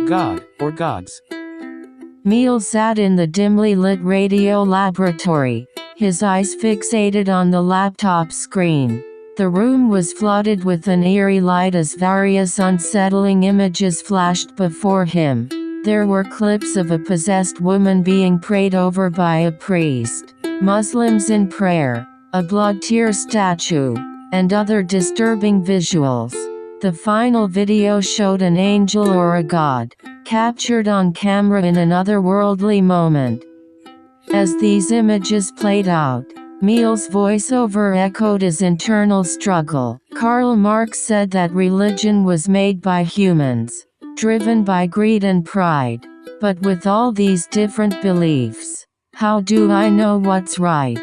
God, or gods. Emil sat in the dimly lit radio laboratory, his eyes fixated on the laptop screen. The room was flooded with an eerie light as various unsettling images flashed before him. There were clips of a possessed woman being prayed over by a priest, Muslims in prayer, a blood tear statue, and other disturbing visuals. The final video showed an angel or a god, captured on camera in an otherworldly moment. As these images played out, Emil's voiceover echoed his internal struggle. Karl Marx said that religion was made by humans, driven by greed and pride. But with all these different beliefs, how do I know what's right?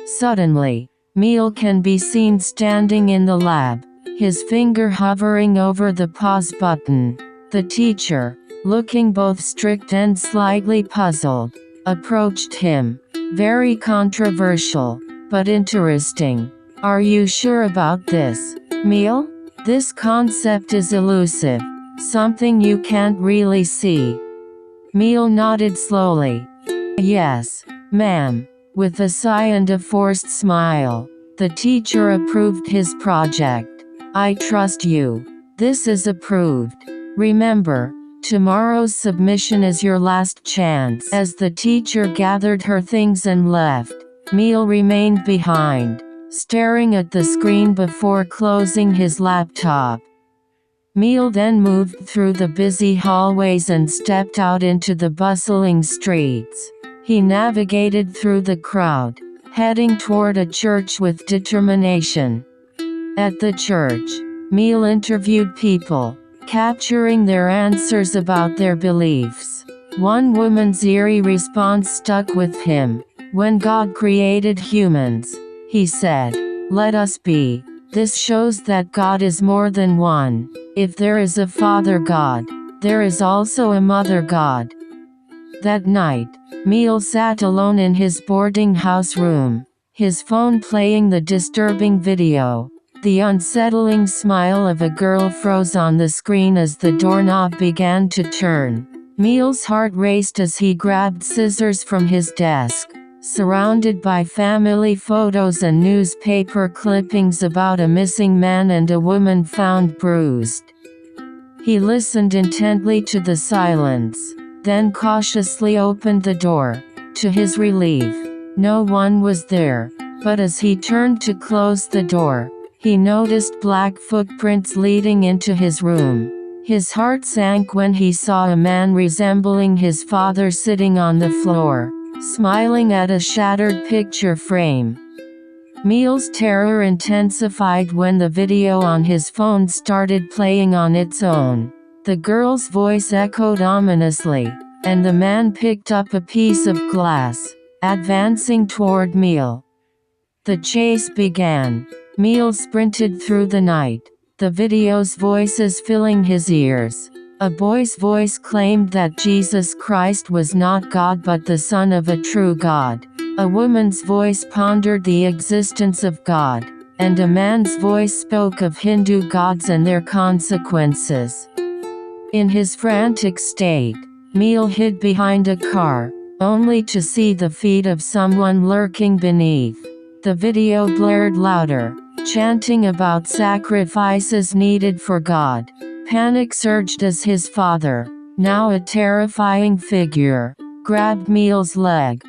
Suddenly, Emil can be seen standing in the lab, his finger hovering over the pause button. The teacher, looking both strict and slightly puzzled, approached him. Very controversial, but interesting. Are you sure about this, Emil? This concept is elusive, something you can't really see. Emil nodded slowly. Yes, ma'am. With a sigh and a forced smile, the teacher approved his project. I trust you. This is approved. Remember, tomorrow's submission is your last chance. As the teacher gathered her things and left, Emil remained behind, staring at the screen before closing his laptop. Emil then moved through the busy hallways and stepped out into the bustling streets. He navigated through the crowd, heading toward a church with determination. At the church, Emil interviewed people, capturing their answers about their beliefs. One woman's eerie response stuck with him. When God created humans, he said, "Let us be." This shows that God is more than one. If there is a Father God, there is also a Mother God. That night, Emil sat alone in his boarding house room, his phone playing the disturbing video. The unsettling smile of a girl froze on the screen as the doorknob began to turn. Emil's heart raced as he grabbed scissors from his desk. Surrounded by family photos and newspaper clippings about a missing man and a woman found bruised. He listened intently to the silence, then cautiously opened the door. To his relief, no one was there, but as he turned to close the door, he noticed black footprints leading into his room. His heart sank when he saw a man resembling his father sitting on the floor, smiling at a shattered picture frame. Emil's terror intensified when the video on his phone started playing on its own. The girl's voice echoed ominously, and the man picked up a piece of glass, advancing toward Emil. The chase began. Emil sprinted through the night, the video's voices filling his ears. A boy's voice claimed that Jesus Christ was not God but the Son of a true God. A woman's voice pondered the existence of God, and a man's voice spoke of Hindu gods and their consequences. In his frantic state, Emil hid behind a car, only to see the feet of someone lurking beneath. The video blared louder, chanting about sacrifices needed for God. Panic surged as his father, now a terrifying figure, grabbed Emil's leg.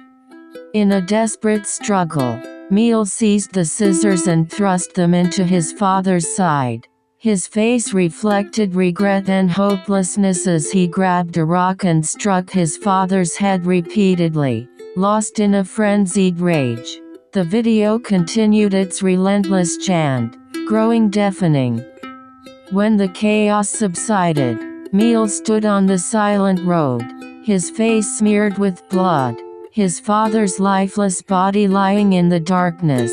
In a desperate struggle, Emil seized the scissors and thrust them into his father's side. His face reflected regret and hopelessness as he grabbed a rock and struck his father's head repeatedly, lost in a frenzied rage. The video continued its relentless chant, growing deafening. When the chaos subsided, Emil stood on the silent road, his face smeared with blood, his father's lifeless body lying in the darkness.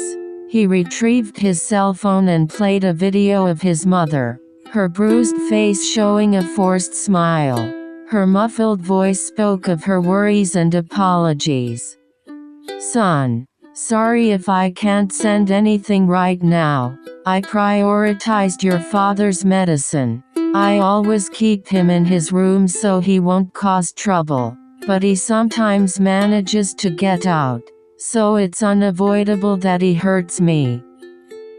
He retrieved his cell phone and played a video of his mother, her bruised face showing a forced smile. Her muffled voice spoke of her worries and apologies. "Son, sorry if I can't send anything right now. I prioritized your father's medicine. I always keep him in his room so he won't cause trouble, but he sometimes manages to get out, so it's unavoidable that he hurts me."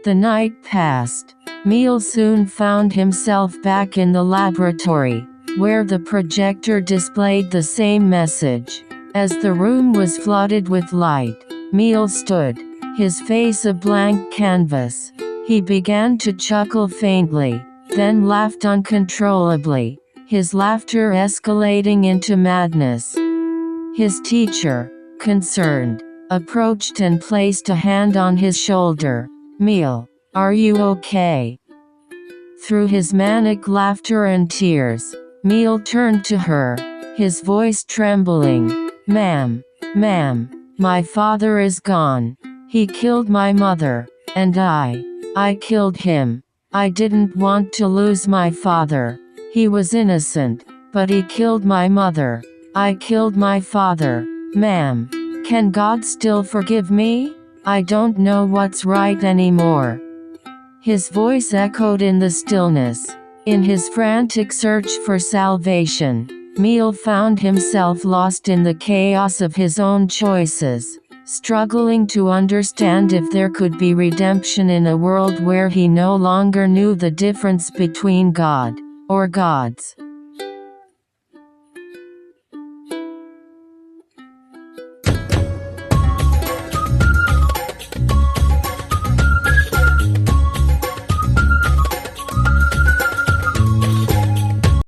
The night passed. Emil soon found himself back in the laboratory, where the projector displayed the same message. As the room was flooded with light, Emil stood, his face a blank canvas. He began to chuckle faintly, then laughed uncontrollably, his laughter escalating into madness. His teacher, concerned, approached and placed a hand on his shoulder. "Emil, are you okay?" Through his manic laughter and tears, Emil turned to her, his voice trembling. Ma'am, my father is gone. He killed my mother, and I killed him. I didn't want to lose my father. He was innocent, but he killed my mother. I killed my father. Ma'am, can God still forgive me? I don't know what's right anymore." His voice echoed in the stillness. In his frantic search for salvation, Emil found himself lost in the chaos of his own choices, struggling to understand if there could be redemption in a world where he no longer knew the difference between God or gods.